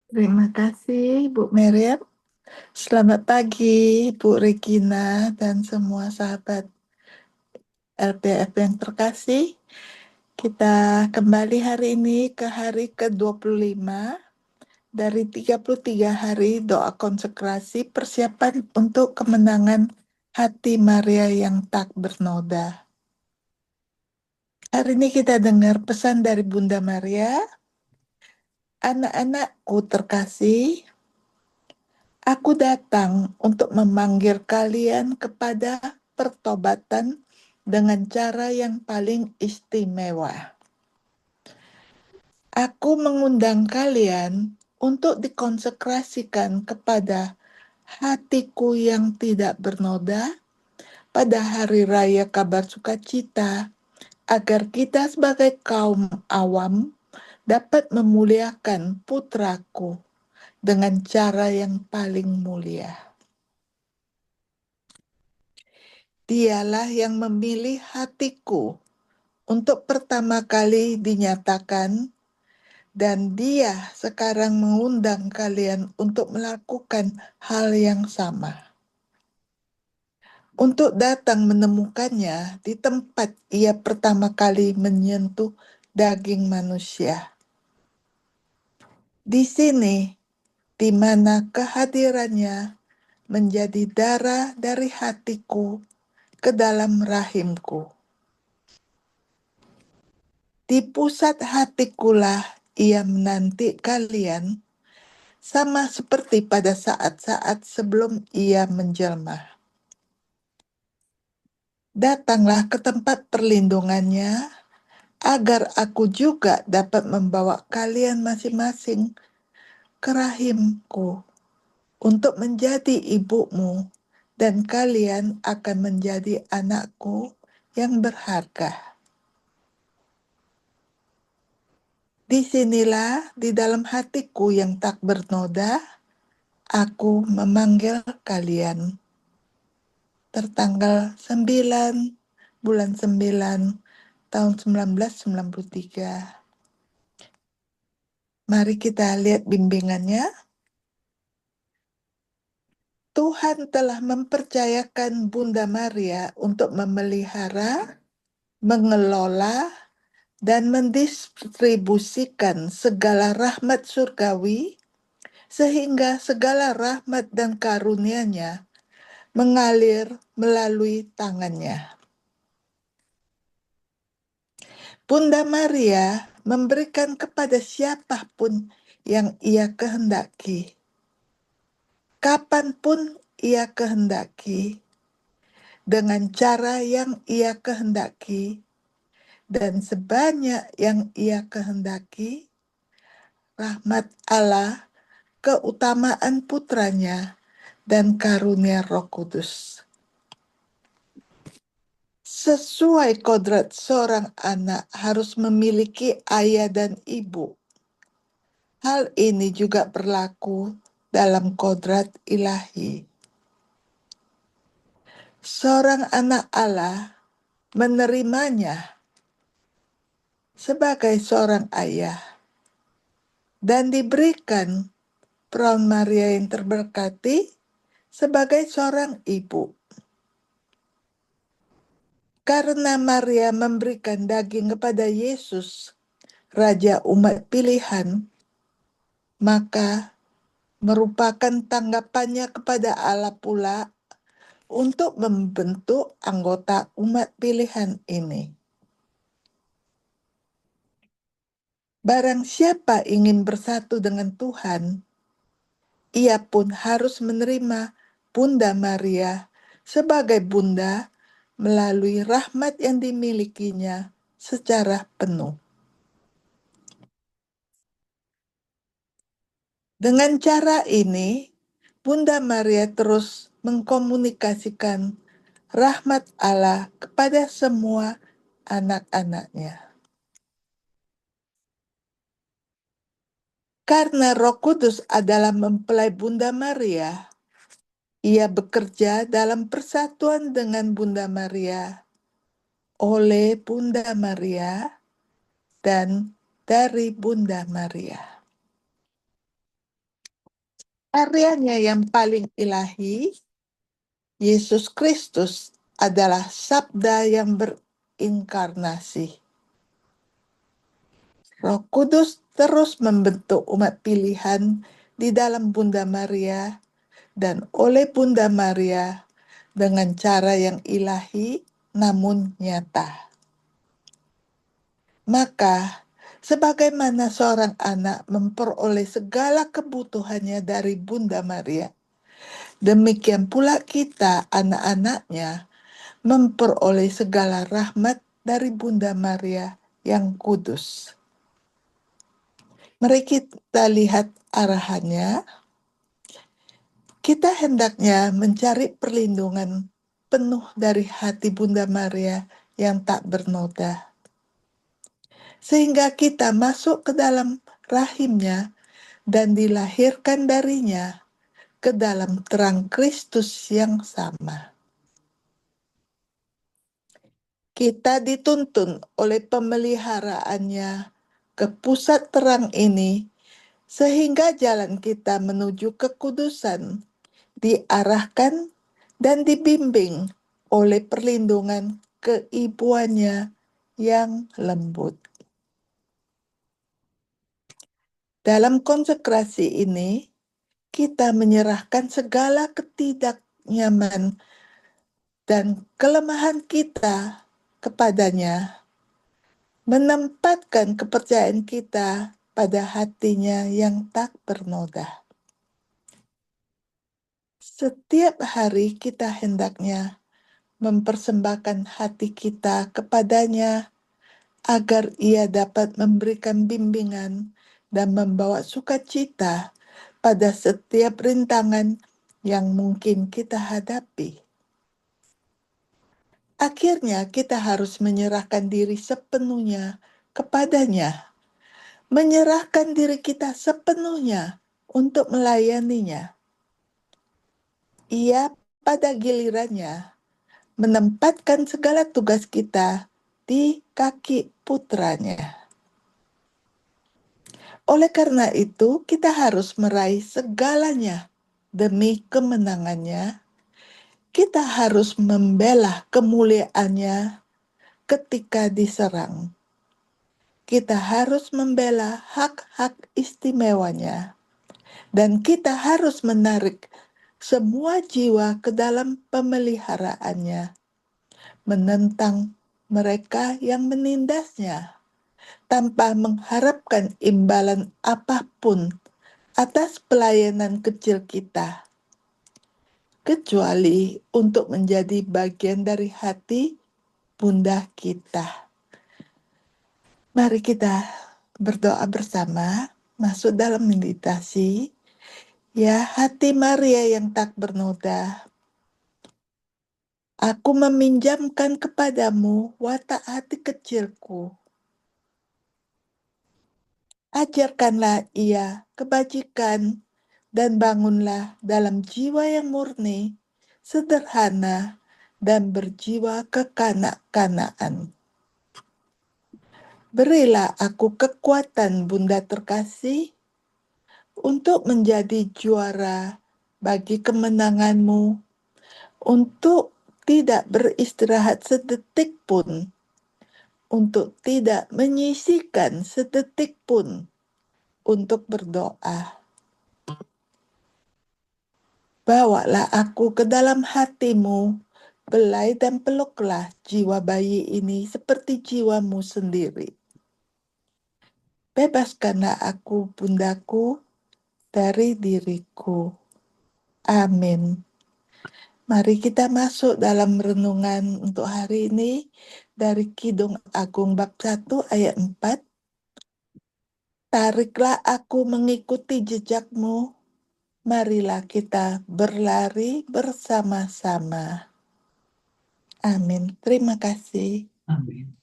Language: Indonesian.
Terima kasih, Bu Meriam. Selamat pagi, Bu Regina, dan semua sahabat LPF yang terkasih. Kita kembali hari ini ke hari ke-25 dari 33 hari doa konsekrasi persiapan untuk kemenangan hati Maria yang tak bernoda. Hari ini kita dengar pesan dari Bunda Maria, anak-anakku terkasih, aku datang untuk memanggil kalian kepada pertobatan dengan cara yang paling istimewa. Aku mengundang kalian untuk dikonsekrasikan kepada hatiku yang tidak bernoda pada hari raya kabar sukacita, agar kita sebagai kaum awam dapat memuliakan putraku dengan cara yang paling mulia. Dialah yang memilih hatiku untuk pertama kali dinyatakan, dan dia sekarang mengundang kalian untuk melakukan hal yang sama. Untuk datang menemukannya di tempat ia pertama kali menyentuh daging manusia. Di sini, di mana kehadirannya menjadi darah dari hatiku ke dalam rahimku. Di pusat hatikulah ia menanti kalian, sama seperti pada saat-saat sebelum ia menjelma. Datanglah ke tempat perlindungannya, agar aku juga dapat membawa kalian masing-masing ke rahimku untuk menjadi ibumu, dan kalian akan menjadi anakku yang berharga. Disinilah di dalam hatiku yang tak bernoda, aku memanggil kalian. Tertanggal 9 bulan 9 tahun 1993. Mari kita lihat bimbingannya. Tuhan telah mempercayakan Bunda Maria untuk memelihara, mengelola, dan mendistribusikan segala rahmat surgawi, sehingga segala rahmat dan karunia-Nya mengalir melalui tangannya. Bunda Maria memberikan kepada siapapun yang ia kehendaki, kapanpun ia kehendaki, dengan cara yang ia kehendaki, dan sebanyak yang ia kehendaki, rahmat Allah, keutamaan putranya, dan karunia Roh Kudus. Sesuai kodrat seorang anak harus memiliki ayah dan ibu. Hal ini juga berlaku dalam kodrat ilahi. Seorang anak Allah menerimanya sebagai seorang ayah dan diberikan Perawan Maria yang terberkati sebagai seorang ibu. Karena Maria memberikan daging kepada Yesus, Raja umat pilihan, maka merupakan tanggapannya kepada Allah pula untuk membentuk anggota umat pilihan ini. Barang siapa ingin bersatu dengan Tuhan, ia pun harus menerima Bunda Maria sebagai bunda melalui rahmat yang dimilikinya secara penuh. Dengan cara ini, Bunda Maria terus mengkomunikasikan rahmat Allah kepada semua anak-anaknya. Karena Roh Kudus adalah mempelai Bunda Maria, ia bekerja dalam persatuan dengan Bunda Maria, oleh Bunda Maria, dan dari Bunda Maria. karyanya yang paling ilahi, Yesus Kristus adalah Sabda yang berinkarnasi. Roh Kudus terus membentuk umat pilihan di dalam Bunda Maria dan oleh Bunda Maria dengan cara yang ilahi namun nyata. Maka, sebagaimana seorang anak memperoleh segala kebutuhannya dari Bunda Maria, demikian pula kita, anak-anaknya, memperoleh segala rahmat dari Bunda Maria yang kudus. Mari kita lihat arahannya. Kita hendaknya mencari perlindungan penuh dari hati Bunda Maria yang tak bernoda, sehingga kita masuk ke dalam rahimnya dan dilahirkan darinya ke dalam terang Kristus yang sama. Kita dituntun oleh pemeliharaannya ke pusat terang ini, sehingga jalan kita menuju kekudusan diarahkan dan dibimbing oleh perlindungan keibuannya yang lembut. Dalam konsekrasi ini, kita menyerahkan segala ketidaknyaman dan kelemahan kita kepadanya, menempatkan kepercayaan kita pada hatinya yang tak bernoda. Setiap hari kita hendaknya mempersembahkan hati kita kepadanya agar ia dapat memberikan bimbingan dan membawa sukacita pada setiap rintangan yang mungkin kita hadapi. Akhirnya kita harus menyerahkan diri sepenuhnya kepadanya, menyerahkan diri kita sepenuhnya untuk melayaninya. Ia pada gilirannya menempatkan segala tugas kita di kaki putranya. Oleh karena itu, kita harus meraih segalanya demi kemenangannya. Kita harus membela kemuliaannya ketika diserang. Kita harus membela hak-hak istimewanya. Dan kita harus menarik semua jiwa ke dalam pemeliharaannya, menentang mereka yang menindasnya, tanpa mengharapkan imbalan apapun atas pelayanan kecil kita, kecuali untuk menjadi bagian dari hati Bunda kita. Mari kita berdoa bersama, masuk dalam meditasi. Ya hati Maria yang tak bernoda, aku meminjamkan kepadamu watak hati kecilku. Ajarkanlah ia kebajikan dan bangunlah dalam jiwa yang murni, sederhana, dan berjiwa kekanak-kanakan. Berilah aku kekuatan Bunda terkasih untuk menjadi juara bagi kemenanganmu, untuk tidak beristirahat sedetik pun, untuk tidak menyisihkan sedetik pun untuk berdoa. Bawalah aku ke dalam hatimu, belai dan peluklah jiwa bayi ini seperti jiwamu sendiri. Bebaskanlah aku, Bundaku, dari diriku. Amin. Mari kita masuk dalam renungan untuk hari ini dari Kidung Agung bab 1 ayat 4. Tariklah aku mengikuti jejakmu, marilah kita berlari bersama-sama. Amin. Terima kasih. Amin.